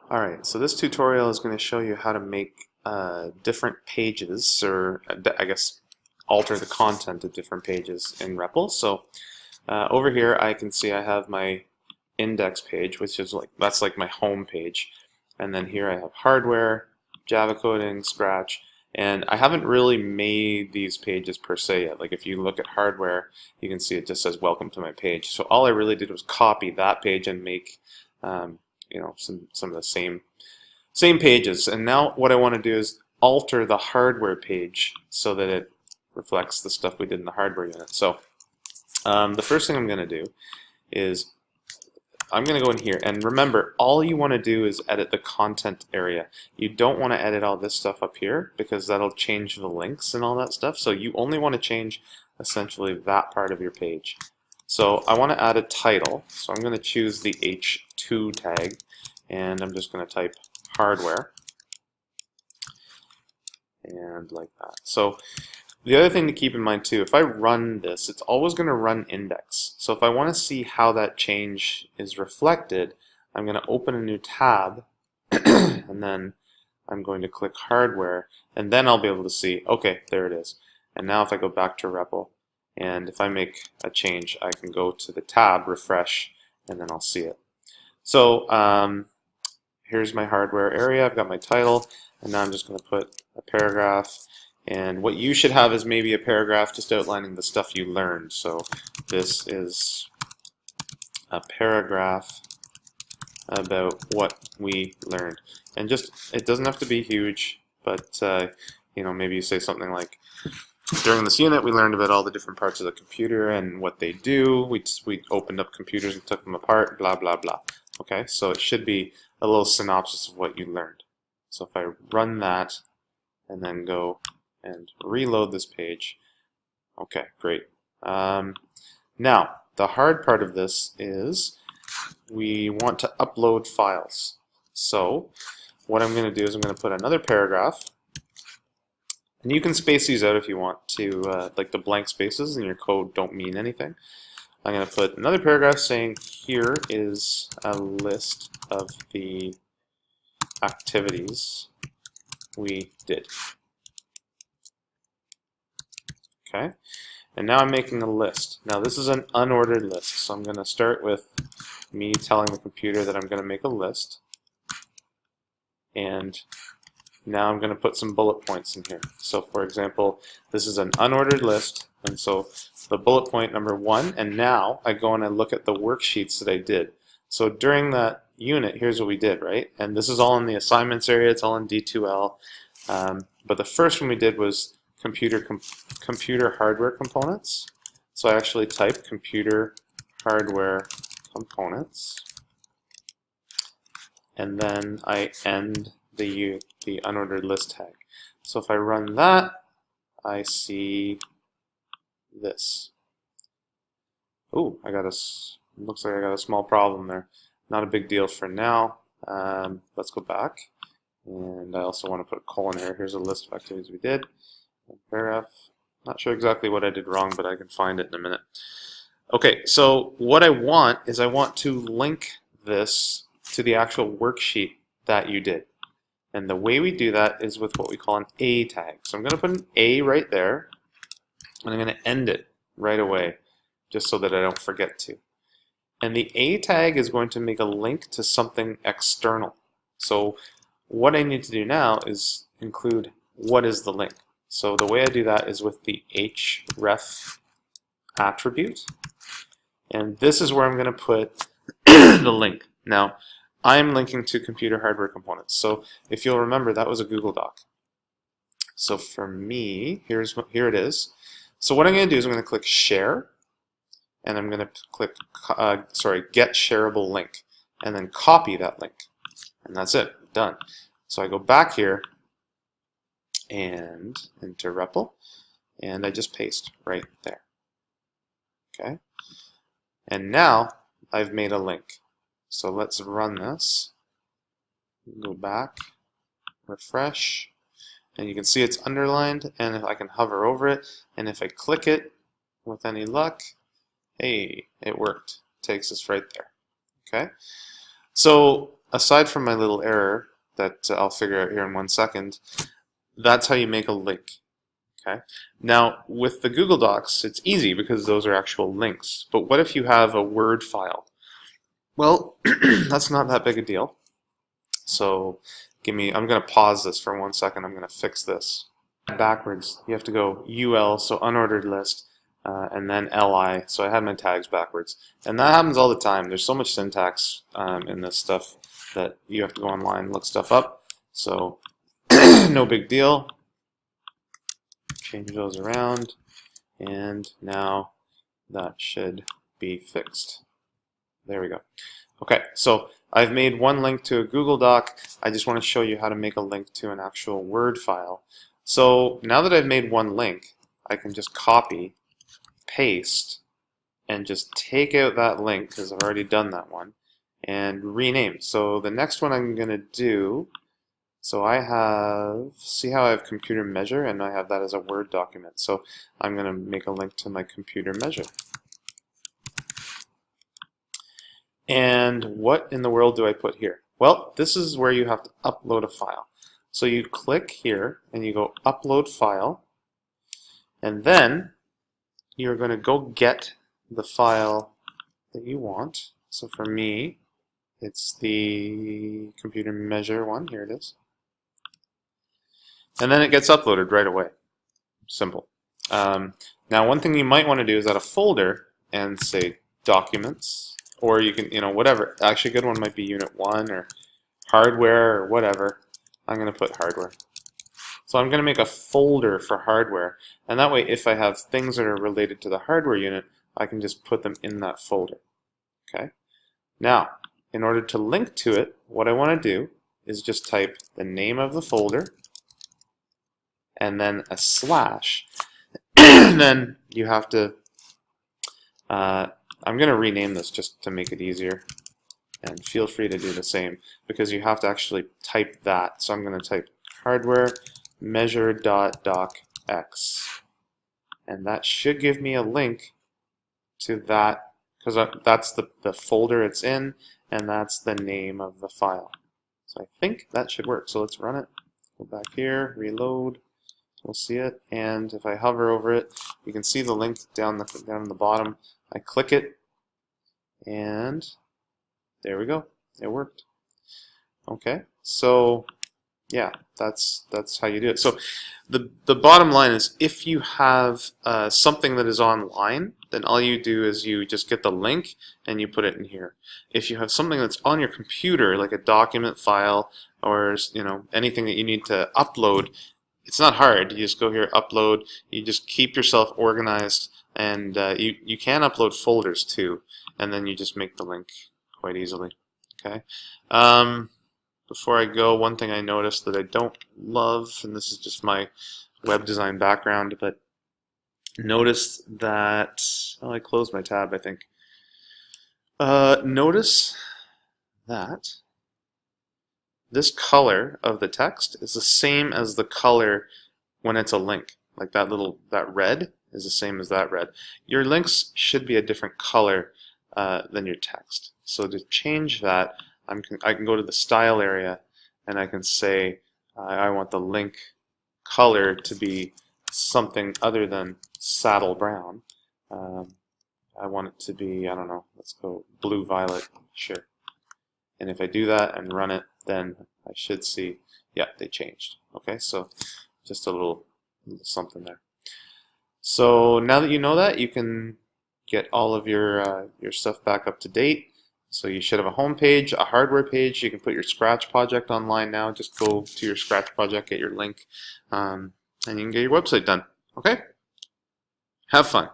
Alright, so this tutorial is going to show you how to make different pages, or I guess alter the content of different pages in REPL. So over here I can see I have my index page, which is that's like my home page. And then here I have hardware, Java coding, Scratch, and I haven't really made these pages per se yet. Like if you look at hardware, you can see it just says welcome to my page. So all I really did was copy that page and make some of the same pages. And now what I want to do is alter the hardware page so that it reflects the stuff we did in the hardware unit. So the first thing I'm going to do is I'm going to go in here, and remember, all you want to do is edit the content area. You don't want to edit all this stuff up here because that'll change the links and all that stuff. So you only want to change essentially that part of your page. So I want to add a title, so I'm going to choose the H2 tag, and I'm just going to type hardware, and like that. So the other thing to keep in mind too, if I run this, it's always going to run index. So if I want to see how that change is reflected, I'm going to open a new tab, and then I'm going to click hardware, and then I'll be able to see, okay, there it is. And now if I go back to REPL, and if I make a change, I can go to the tab, refresh, and then I'll see it. So here's my hardware area. I've got my title, and now I'm just going to put a paragraph. And what you should have is maybe a paragraph just outlining the stuff you learned. So this is a paragraph about what we learned. And just, it doesn't have to be huge, but maybe you say something like, during this unit, we learned about all the different parts of the computer and what they do. We opened up computers and took them apart, blah, blah, blah. Okay, so it should be a little synopsis of what you learned. So if I run that and then go and reload this page, okay, great. Now, the hard part of this is we want to upload files. So what I'm going to do is I'm going to put another paragraph. And you can space these out if you want to, like the blank spaces in your code don't mean anything. I'm going to put another paragraph saying here is a list of the activities we did. Okay, and now I'm making a list. Now this is an unordered list, so I'm going to start with me telling the computer that I'm going to make a list. And now I'm going to put some bullet points in here. So for example, this is an unordered list, and so the bullet point number 1, and now I go and I look at the worksheets that I did. So during that unit, here's what we did, right? And this is all in the assignments area, it's all in D2L. But the first one we did was computer hardware components. So I actually type computer hardware components, and then I end the unordered list tag. So if I run that, I see this. Oh, looks like I got a small problem there. Not a big deal for now. Let's go back, and I also want to put a colon here. Here's a list of activities we did. Paragraph. Not sure exactly what I did wrong, but I can find it in a minute. Okay, so what I want is I want to link this to the actual worksheet that you did. And the way we do that is with what we call an A tag. So I'm going to put an A right there, and I'm going to end it right away, just so that I don't forget to. And the A tag is going to make a link to something external. So what I need to do now is include what is the link. So the way I do that is with the href attribute. And this is where I'm going to put the link. Now, I'm linking to computer hardware components. So if you'll remember, that was a Google Doc. So for me, here it is. So what I'm going to do is I'm going to click Share, and I'm going to click Get Shareable Link, and then copy that link. And that's it, done. So I go back here and into REPL, and I just paste right there. Okay, and now I've made a link. So let's run this. Go back, refresh, and you can see it's underlined, and if I can hover over it, and if I click it with any luck, hey, it worked. Takes us right there. Okay, so aside from my little error that I'll figure out here in 1 second, that's how you make a link. Okay. Now, with the Google Docs, it's easy because those are actual links. But what if you have a Word file? Well, that's not that big a deal. So I'm going to pause this for 1 second. I'm going to fix this. Backwards, you have to go UL, so unordered list, and then LI, so I had my tags backwards. And that happens all the time. There's so much syntax in this stuff that you have to go online and look stuff up. So no big deal. Change those around, and now that should be fixed. There we go. Okay, so I've made one link to a Google Doc. I just want to show you how to make a link to an actual Word file. So now that I've made one link, I can just copy, paste, and just take out that link, because I've already done that one, and rename. So the next one I'm going to do, so I have, see how I have computer measure, and I have that as a Word document. So I'm going to make a link to my computer measure. And what in the world do I put here? Well, this is where you have to upload a file. So you click here and you go upload file, and then you're going to go get the file that you want. So for me, it's the computer measure one. Here it is. And then it gets uploaded right away. Simple. Now, one thing you might want to do is add a folder and say documents, or you can, whatever. Actually, a good one might be unit 1 or hardware or whatever. I'm going to put hardware. So I'm going to make a folder for hardware, and that way if I have things that are related to the hardware unit, I can just put them in that folder. Okay. Now, in order to link to it, what I want to do is just type the name of the folder and then a slash. And then you have to, I'm going to rename this just to make it easier. And feel free to do the same, because you have to actually type that. So I'm going to type hardware measure.docx. And that should give me a link to that, because that's the folder it's in, and that's the name of the file. So I think that should work. So let's run it. Go back here, reload. We'll see it, and if I hover over it, you can see the link down the bottom. I click it, and there we go. It worked. Okay, so yeah, that's how you do it. So the bottom line is, if you have something that is online, then all you do is you just get the link and you put it in here. If you have something that's on your computer, like a document file or anything that you need to upload, it's not hard. You just go here, upload. You just keep yourself organized, and you can upload folders too, and then you just make the link quite easily. Okay. Before I go, one thing I noticed that I don't love, and this is just my web design background, but notice that, oh, I closed my tab, I think. Notice that this color of the text is the same as the color when it's a link. Like that red is the same as that red. Your links should be a different color than your text. So to change that, I can go to the style area and I can say I want the link color to be something other than saddle brown. I want it to be, I don't know, let's go blue violet, sure. And if I do that and run it, then I should see, yeah, they changed. Okay, so just a little something there. So now that you know that, you can get all of your stuff back up to date. So you should have a home page, a hardware page. You can put your Scratch project online now. Just go to your Scratch project, get your link, and you can get your website done. Okay? Have fun.